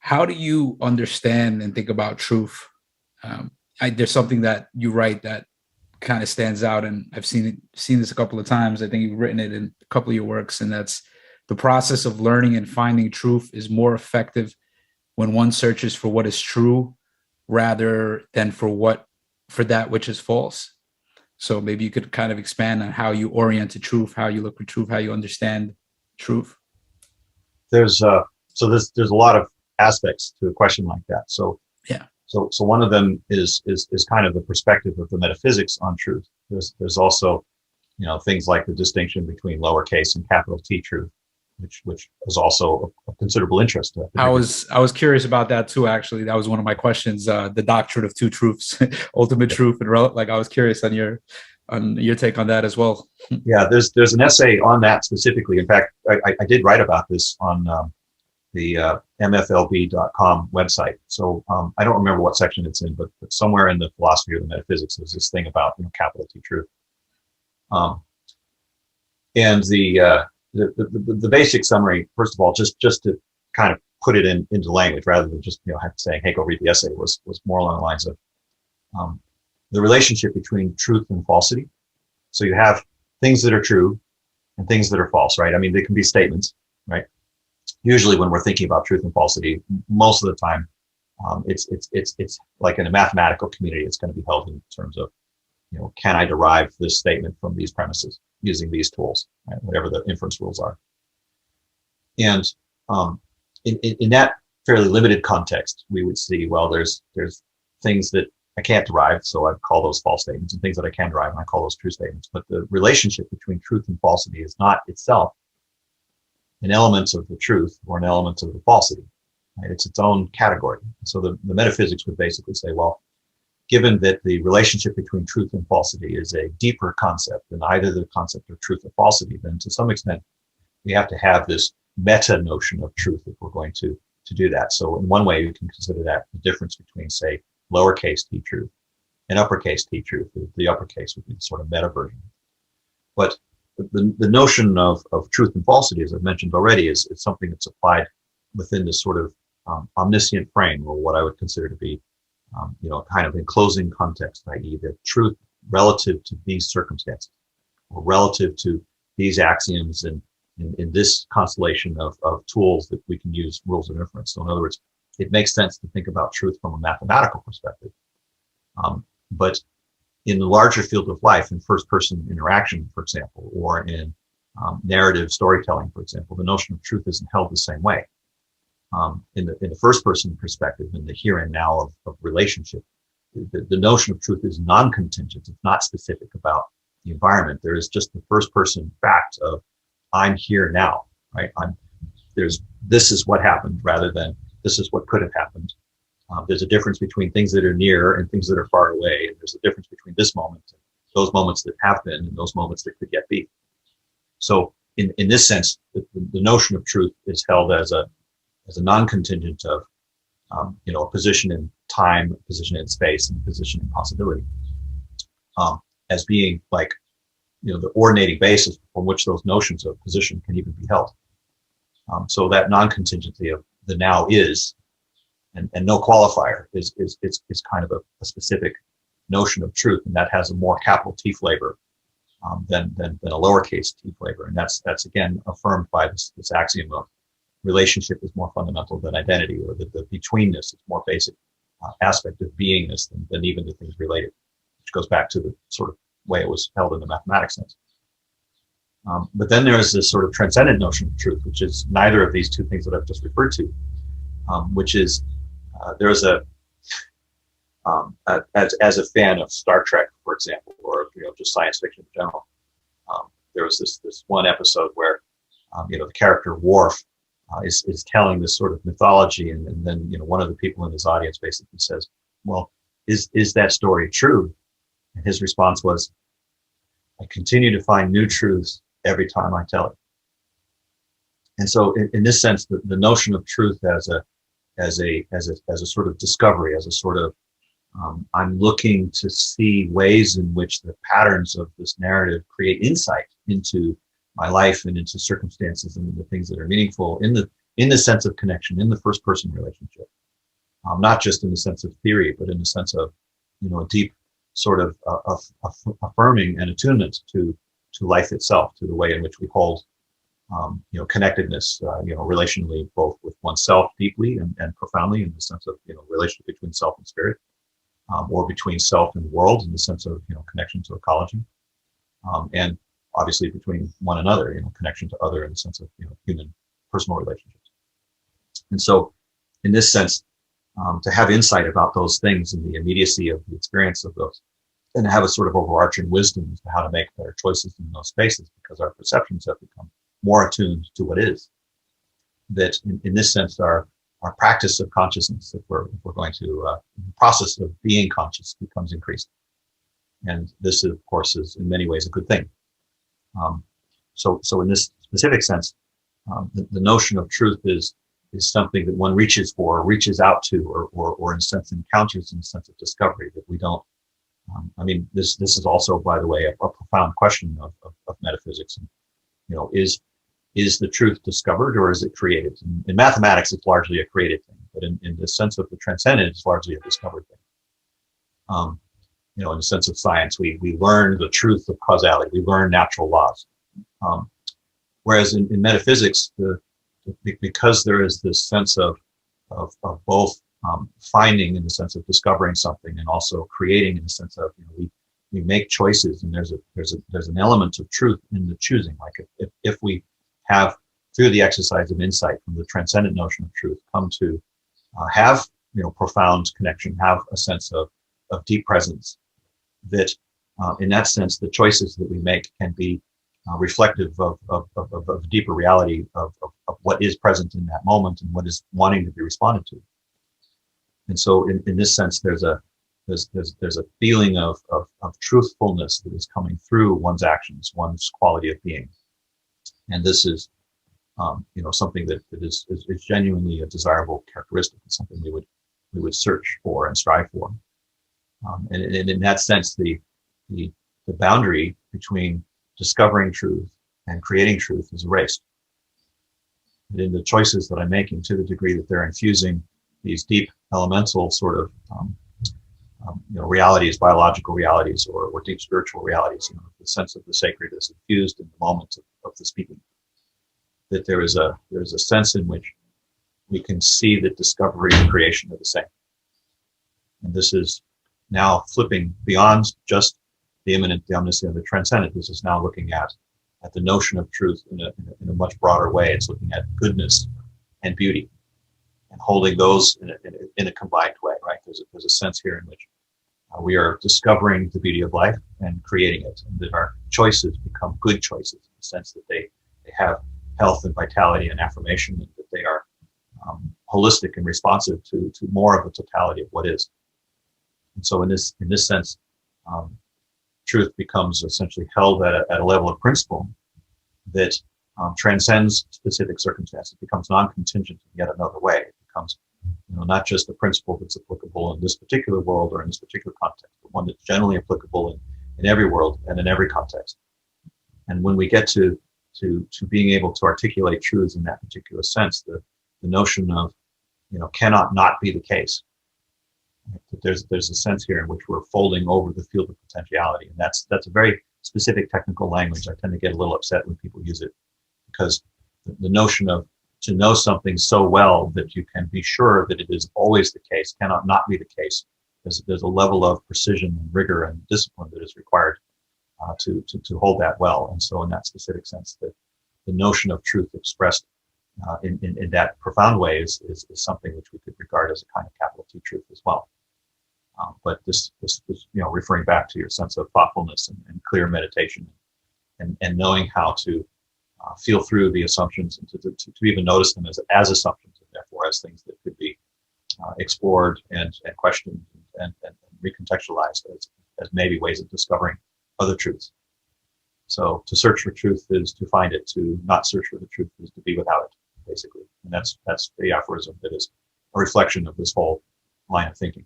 how do you understand and think about truth? There's something that you write that kind of stands out, and I've seen this a couple of times. I think you've written it in a couple of your works, and that's the process of learning and finding truth is more effective when one searches for what is true rather than for that which is false. So maybe you could kind of expand on how you orient to truth, how you look for truth, how you understand truth. There's a lot of aspects to a question like that. Yeah. So one of them is kind of the perspective of the metaphysics on truth. There's also, things like the distinction between lowercase and capital T truth, which is also of considerable interest. I was curious about that too. Actually, that was one of my questions. The doctrine of two truths, ultimate truth, and I was curious on your take on that as well. Yeah, there's an essay on that specifically. In fact, I did write about this on the mflb.com website. So I don't remember what section it's in, but somewhere in the philosophy or the metaphysics, there's this thing about capital T truth. And the basic summary, first of all, just to kind of put it into language rather than just saying, hey, go read the essay, was more along the lines of the relationship between truth and falsity. So you have things that are true and things that are false, right? I mean, they can be statements, right? Usually when we're thinking about truth and falsity, most of the time, it's like in a mathematical community, it's going to be held in terms of, can I derive this statement from these premises using these tools, right? Whatever the inference rules are. And in that fairly limited context, we would see, well, there's things that I can't derive, so I call those false statements, and things that I can derive, and I call those true statements. But the relationship between truth and falsity is not itself an element of the truth or an element of the falsity. Right? It's its own category. So the metaphysics would basically say, well, given that the relationship between truth and falsity is a deeper concept than either the concept of truth or falsity, then to some extent, we have to have this meta notion of truth if we're going to do that. So in one way, you can consider that the difference between, say, lowercase t truth and uppercase t truth. The uppercase would be the sort of meta version. But the notion of truth and falsity, as I've mentioned already, is something that's applied within this sort of omniscient frame, or what I would consider to be, kind of enclosing context, i.e. the truth relative to these circumstances, or relative to these axioms and in this constellation of tools that we can use, rules of inference. So in other words, it makes sense to think about truth from a mathematical perspective. But in the larger field of life, in first-person interaction, for example, or in narrative storytelling, for example, the notion of truth isn't held the same way. In the first-person perspective, in the here and now of relationship, the notion of truth is non-contingent. It's not specific about the environment. There is just the first-person fact of I'm here now, right? This is what happened, rather than this is what could have happened. There's a difference between things that are near and things that are far away. And there's a difference between this moment and those moments that have been and those moments that could yet be. So in this sense, the notion of truth is held as a non-contingent of, a position in time, a position in space, and a position in possibility, as being like, the ordinating basis on which those notions of position can even be held. So that non-contingency of the now is, and no qualifier is kind of a specific notion of truth, and that has a more capital T flavor than a lowercase t flavor, and that's again affirmed by this axiom of relationship is more fundamental than identity, or that the betweenness is more basic aspect of beingness than even the things related, which goes back to the sort of way it was held in the mathematics sense. But then there is this sort of transcendent notion of truth, which is neither of these two things that I've just referred to, which is there's as a fan of Star Trek, for example, or just science fiction in general, there was this one episode where the character Worf is telling this sort of mythology, and then one of the people in his audience basically says, "Well, is that story true?" And his response was, "I continue to find new truths every time I tell it." And so, in this sense, the notion of truth as a sort of discovery, as a sort of I'm looking to see ways in which the patterns of this narrative create insight into my life and into circumstances and the things that are meaningful in in the sense of connection, in the first person relationship, not just in the sense of theory, but in the sense of, a deep sort of affirming and attunement to life itself, to the way in which we hold, connectedness, relationally, both with oneself deeply and profoundly, in the sense of, relationship between self and spirit, or between self and the world, in the sense of, connection to ecology, and obviously between one another, connection to other, in the sense of, human personal relationships. And so, in this sense, to have insight about those things and the immediacy of the experience of those, and to have a sort of overarching wisdom as to how to make better choices in those spaces, because our perceptions have become more attuned to what is. That, in this sense, our practice of consciousness, if we're going to, the process of being conscious becomes increased. And this, of course, is in many ways a good thing. So in this specific sense, the notion of truth is something that one reaches for, or reaches out to, or in a sense encounters in a sense of discovery that we don't. This is also, by the way, a profound question of metaphysics. And, is the truth discovered, or is it created? In mathematics, it's largely a created thing, but in the sense of the transcendent, it's largely a discovered thing. In the sense of science, we learn the truth of causality, we learn natural laws. Whereas in metaphysics, because there is this sense of both finding, in the sense of discovering something, and also creating, in the sense of, we make choices, and there's an element of truth in the choosing. Like if we have, through the exercise of insight from the transcendent notion of truth, come to have, profound connection, have a sense of deep presence, that in that sense, the choices that we make can be reflective of deeper reality of what is present in that moment and what is wanting to be responded to. And so in this sense, there's a feeling of truthfulness that is coming through one's actions, one's quality of being. And this is, something that is genuinely a desirable characteristic. It's something we would search for and strive for. And in that sense, the boundary between discovering truth and creating truth is erased. And in the choices that I'm making, to the degree that they're infusing these deep elemental sort of realities, biological realities, or deep spiritual realities, the sense of the sacred is infused in the moment of the speaking. That there is a sense in which we can see that discovery and creation are the same. And this is now flipping beyond just the immanent, the omniscient, the transcendent. This is now looking at the notion of truth in a much broader way. It's looking at goodness and beauty, and holding those in a combined way, right? There's a sense here in which we are discovering the beauty of life and creating it, and that our choices become good choices, in the sense that they have health and vitality and affirmation, and that they are holistic and responsive to more of the totality of what is. And so in this sense, truth becomes essentially held at a level of principle that transcends specific circumstances. It becomes non-contingent in yet another way. It becomes, not just a principle that's applicable in this particular world or in this particular context, but one that's generally applicable in every world and in every context. And when we get to being able to articulate truths in that particular sense, the notion of, cannot not be the case. There's a sense here in which we're folding over the field of potentiality, and that's a very specific technical language. I tend to get a little upset when people use it, because the notion of to know something so well that you can be sure that it is always the case cannot not be the case. There's a level of precision and rigor and discipline that is required to hold that well. And so in that specific sense, the notion of truth expressed in that profound way is something which we could regard as a kind of capital T truth as well. But this referring back to your sense of thoughtfulness and clear meditation, and knowing how to feel through the assumptions and to even notice them as assumptions, and therefore as things that could be explored and questioned and recontextualized as maybe ways of discovering other truths. So to search for truth is to find it. To not search for the truth is to be without it, basically. And that's the aphorism that is a reflection of this whole line of thinking.